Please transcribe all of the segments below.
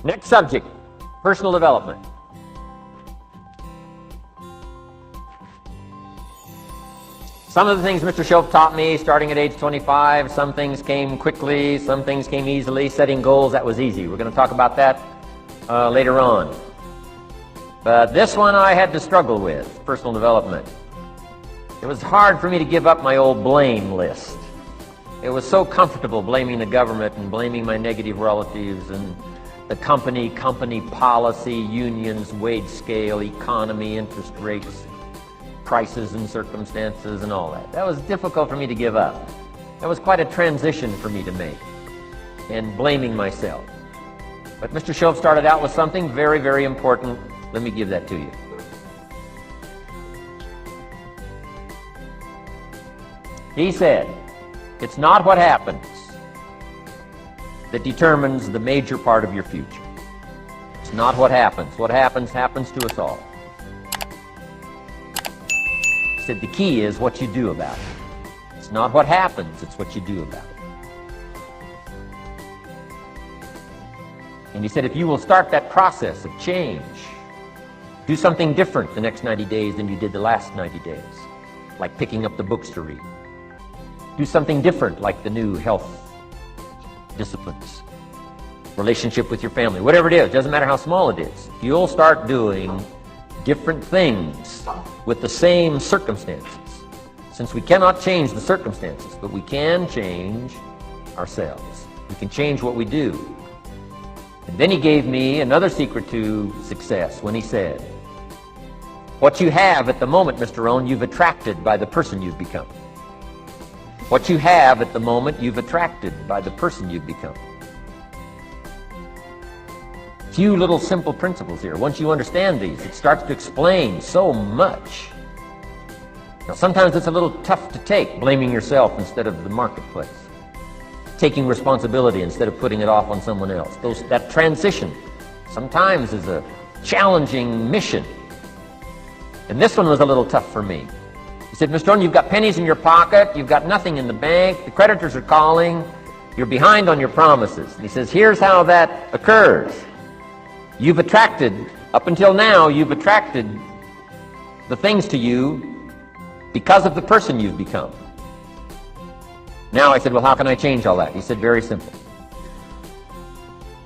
Next subject, personal development. Some of the things Mr. Shoaff taught me starting at age 25, some things came quickly, some things came easily. Setting goals, that was easy. We're going to talk about that later on. But this one I had to struggle with, personal development. It was hard for me to give up my old blame list. It was so comfortable blaming the government and blaming my negative relatives and the company policy, unions, wage scale, economy, interest rates, prices and circumstances and all that. That was difficult for me to give up. That was quite a transition for me to make, and blaming myself. But Mr. Shoaff started out with something very, very important. Let me give that to you. He said, it's not what happens that determines the major part of your future. It's not what happens. What happens to us all. He said the key is what you do about it. It's not what happens, it's what you do about it. And he said if you will start that process of change, do something different the next 90 days than you did the last 90 days, like picking up the books to read. Do something different, like the new health disciplines, relationship with your family, whatever it is, doesn't matter how small it is. If you'll start doing different things with the same circumstances, since we cannot change the circumstances, but we can change ourselves. We can change what we do. And then he gave me another secret to success when he said, what you have at the moment, Mr. Rohn, you've attracted by the person you've become. What you have at the moment, you've attracted by the person you've become. Few little simple principles here. Once you understand these, it starts to explain so much. Now, sometimes it's a little tough to take, blaming yourself instead of the marketplace, taking responsibility instead of putting it off on someone else. That transition sometimes is a challenging mission. And this one was a little tough for me. He said, Mr. Rohn, you've got pennies in your pocket, you've got nothing in the bank, the creditors are calling, you're behind on your promises. And he says, here's how that occurs. You've attracted, up until now, you've attracted the things to you because of the person you've become. Now I said, well, how can I change all that? He said, very simple.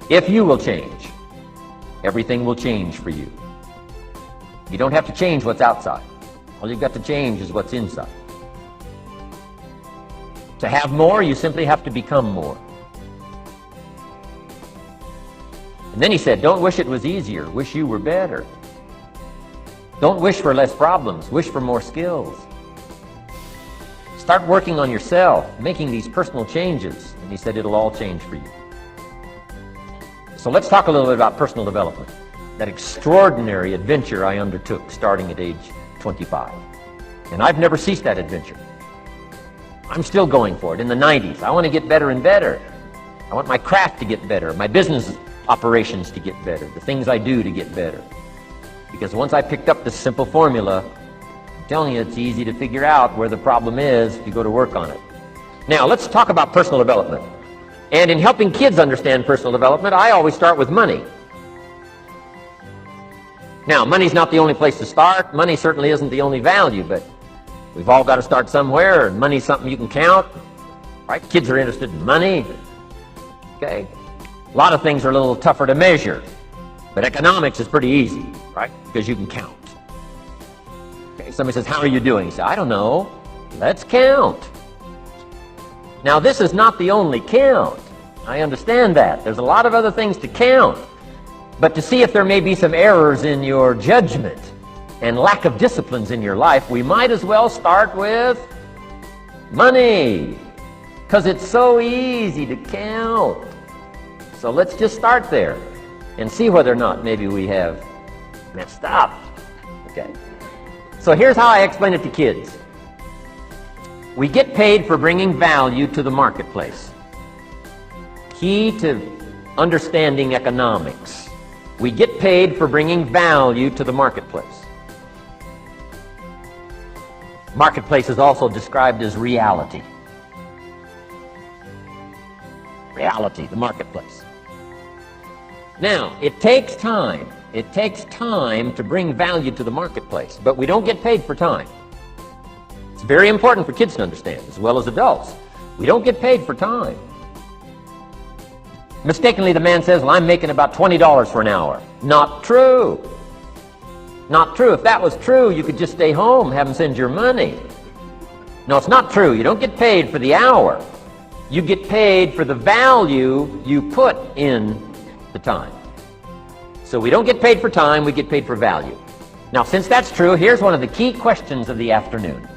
If you will change, everything will change for you. You don't have to change what's outside. All you've got to change is what's inside. To have more, you simply have to become more. And then he said, don't wish it was easier, wish you were better. Don't wish for less problems, wish for more skills. Start working on yourself, making these personal changes. And he said, it'll all change for you. So let's talk a little bit about personal development. That extraordinary adventure I undertook starting at age 25. And I've never ceased that adventure. I'm still going for it in the 90s. I want to get better and better. I want my craft to get better, my business operations to get better, the things I do to get better. Because once I picked up this simple formula, I'm telling you, it's easy to figure out where the problem is if you go to work on it. Now, let's talk about personal development. And in helping kids understand personal development, I always start with money. Now, money's not the only place to start. Money certainly isn't the only value, but we've all got to start somewhere, and money's something you can count, right? Kids are interested in money, okay? A lot of things are a little tougher to measure, but economics is pretty easy, right? Because you can count. Okay, somebody says, how are you doing? You say, I don't know. Let's count. Now, this is not the only count. I understand that. There's a lot of other things to count. But to see if there may be some errors in your judgment and lack of disciplines in your life, we might as well start with money, because it's so easy to count. So let's just start there and see whether or not maybe we have messed up. Okay. So here's how I explain it to kids. We get paid for bringing value to the marketplace. Key to understanding economics. We get paid for bringing value to the marketplace. Marketplace is also described as reality. Reality, the marketplace. Now, it takes time. It takes time to bring value to the marketplace, but we don't get paid for time. It's very important for kids to understand, as well as adults. We don't get paid for time. Mistakenly, the man says, well, I'm making about $20 for an hour. Not true. Not true. If that was true, you could just stay home, have them send your money. No, it's not true. You don't get paid for the hour. You get paid for the value you put in the time. So we don't get paid for time, we get paid for value. Now, since that's true, here's one of the key questions of the afternoon.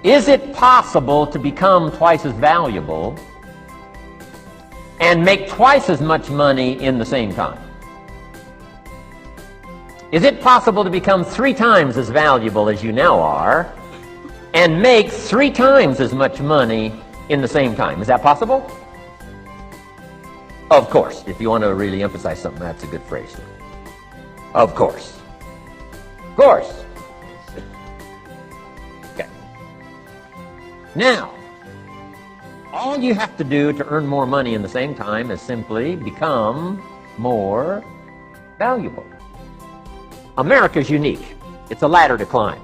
Is it possible to become twice as valuable and make twice as much money in the same time? Is it possible to become 3 times as valuable as you now are and make 3 times as much money in the same time? Is that possible? Of course. If you want to really emphasize something, that's a good phrase. Of course. Of course. Okay. Now, all you have to do to earn more money in the same time is simply become more valuable. America's unique. It's a ladder to climb.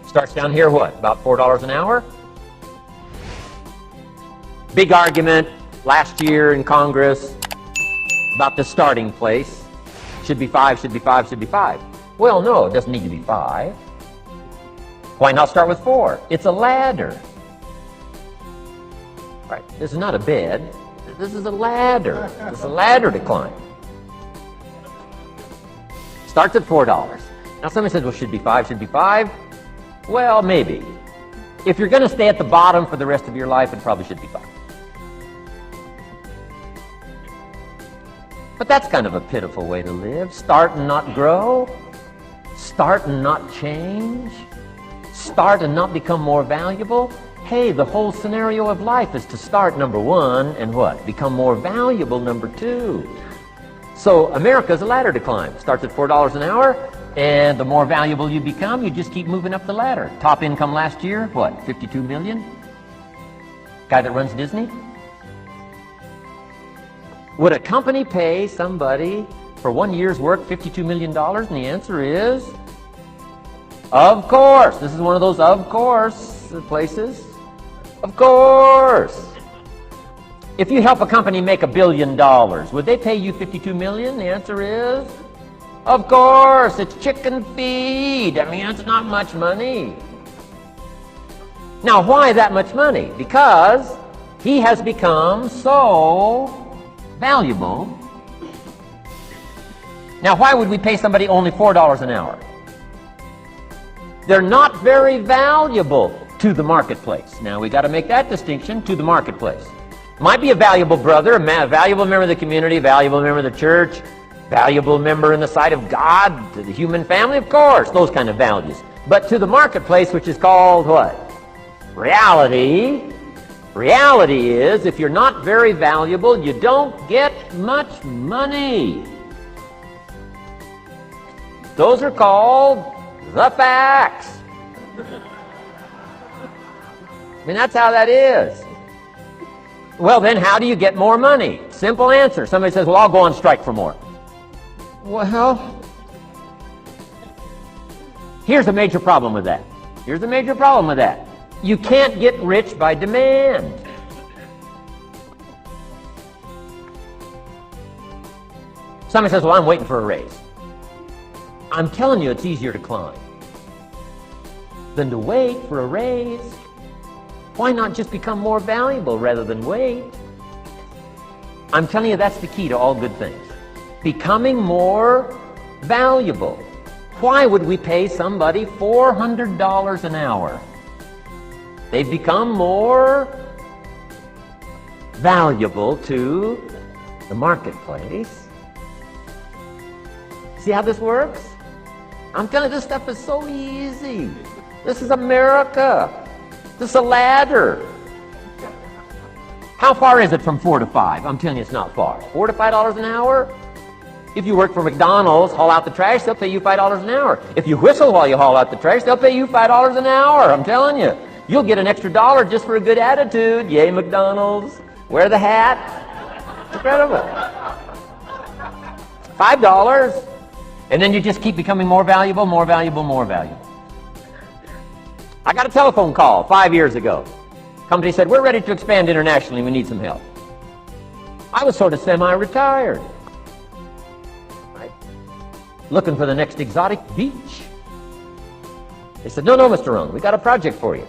Starts down here, what, about $4 an hour? Big argument last year in Congress about the starting place. Should be 5, should be 5, should be 5. Well, no, it doesn't need to be 5. Why not start with 4? It's a ladder. Right, this is not a bed. This is a ladder. It's a ladder to climb. Starts at $4. Now somebody says, well, should be 5, should be 5. Well, maybe. If you're going to stay at the bottom for the rest of your life, it probably should be 5. But that's kind of a pitiful way to live. Start and not grow. Start and not change. Start and not become more valuable. Hey, the whole scenario of life is to start, number 1, and what? Become more valuable, number 2. So America's a ladder to climb. Starts at $4 an hour, and the more valuable you become, you just keep moving up the ladder. Top income last year, what, 52 million? Guy that runs Disney? Would a company pay somebody for 1 year's work $52 million? And the answer is, of course. This is one of those of course places. Of course. If you help a company make $1 billion, would they pay you $52 million? The answer is, of course. It's chicken feed. I mean, it's not much money. Now, why that much money? Because he has become so valuable. Now, why would we pay somebody only $4 an hour? They're not very valuable to the marketplace. Now, we got to make that distinction, to the marketplace. Might be a valuable brother, a valuable member of the community, a valuable member of the church, valuable member in the sight of God, to the human family, of course, those kind of values. But to the marketplace, which is called what? Reality. Reality is, if you're not very valuable, you don't get much money. Those are called the facts. I mean, that's how that is. Well, then how do you get more money? Simple answer. Somebody says, well, I'll go on strike for more. Well, here's a major problem with that. Here's a major problem with that. You can't get rich by demand. Somebody says, well, I'm waiting for a raise. I'm telling you, it's easier to climb than to wait for a raise. Why not just become more valuable rather than wait? I'm telling you, that's the key to all good things. Becoming more valuable. Why would we pay somebody $400 an hour? They've become more valuable to the marketplace. See how this works? I'm telling you, this stuff is so easy. This is America. This is a ladder. How far is it from 4 to 5? I'm telling you, it's not far. $4 to $5 an hour? If you work for McDonald's, haul out the trash, they'll pay you $5 an hour. If you whistle while you haul out the trash, they'll pay you $5 an hour. I'm telling you. You'll get an extra $1 just for a good attitude. Yay, McDonald's. Wear the hat. Incredible. $5. And then you just keep becoming more valuable, more valuable, more valuable. I got a telephone call 5 years ago. Company said, we're ready to expand internationally, we need some help. I was sort of semi-retired. Right? Looking for the next exotic beach. They said, no, Mr. Rohn, we got a project for you.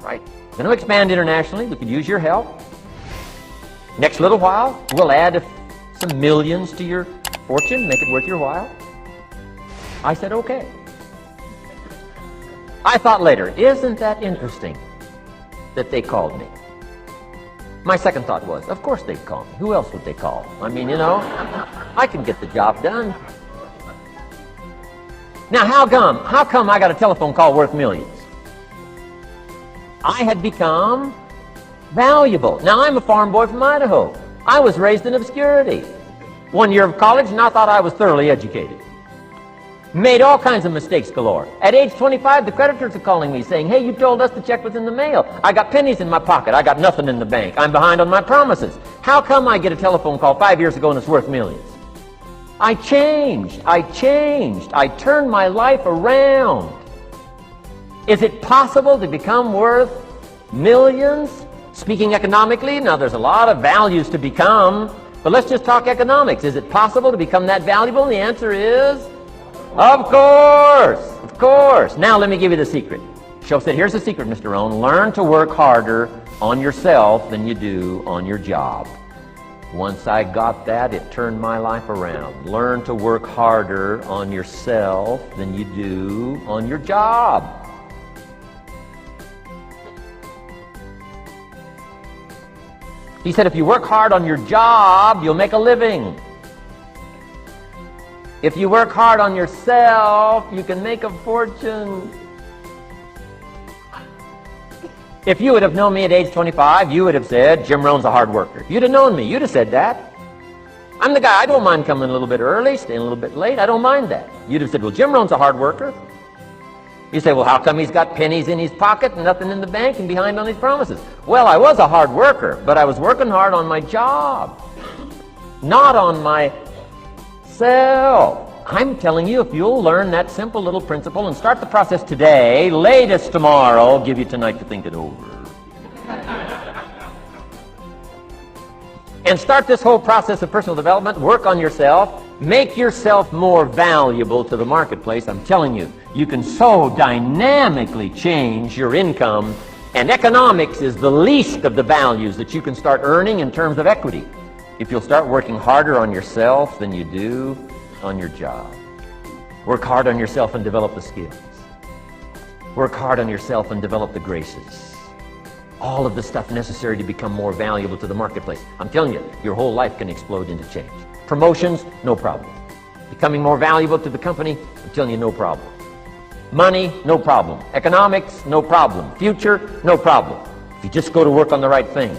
Right? Going to expand internationally, we could use your help. Next little while, we'll add some millions to your fortune, make it worth your while. I said, okay. I thought later, isn't that interesting that they called me? My second thought was, of course they'd call me. Who else would they call? I mean, you know, I can get the job done. Now, how come I got a telephone call worth millions? I had become valuable. Now, I'm a farm boy from Idaho. I was raised in obscurity. 1 year of college, and I thought I was thoroughly educated. Made all kinds of mistakes galore. At age 25, the creditors are calling me saying, hey, you told us the check was in the mail. I got pennies in my pocket. I got nothing in the bank. I'm behind on my promises. How come I get a telephone call 5 years ago and it's worth millions? I changed. I turned my life around. Is it possible to become worth millions? Speaking economically, now there's a lot of values to become, but let's just talk economics. Is it possible to become that valuable? And the answer is, of course. Now let me give you the secret. Show said, here's the secret, Mr. Rohn. Learn to work harder on yourself than you do on your job. Once I got that, it turned my life around. Learn to work harder on yourself than you do on your job. He said, if you work hard on your job, you'll make a living. If you work hard on yourself, you can make a fortune. If you would have known me at age 25, you would have said, Jim Rohn's a hard worker. If you'd have known me, you'd have said that. I'm the guy, I don't mind coming a little bit early, staying a little bit late, I don't mind that. You'd have said, well, Jim Rohn's a hard worker. You say, well, how come he's got pennies in his pocket and nothing in the bank and behind on his promises? Well, I was a hard worker, but I was working hard on my job, not on myself. I'm telling you, if you'll learn that simple little principle and start the process today, latest tomorrow, give you tonight to think it over. And start this whole process of personal development, work on yourself, make yourself more valuable to the marketplace. I'm telling you, you can so dynamically change your income, and economics is the least of the values that you can start earning in terms of equity if you'll start working harder on yourself than you do on your job. Work hard on yourself and develop the skills. Work hard on yourself and develop the graces. All of the stuff necessary to become more valuable to the marketplace. I'm telling you, your whole life can explode into change. Promotions, no problem. Becoming more valuable to the company, I'm telling you, no problem. Money, no problem. Economics, no problem. Future, no problem. If you just go to work on the right thing.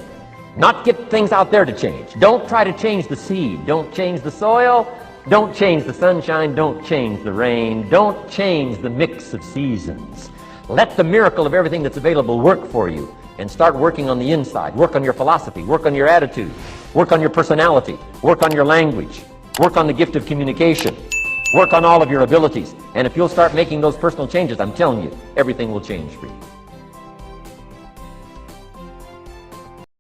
Not get things out there to change. Don't try to change the seed. Don't change the soil. Don't change the sunshine. Don't change the rain. Don't change the mix of seasons. Let the miracle of everything that's available work for you, and start working on the inside. Work on your philosophy. Work on your attitude. Work on your personality. Work on your language. Work on the gift of communication. Work on all of your abilities. And if you'll start making those personal changes, I'm telling you, everything will change for you.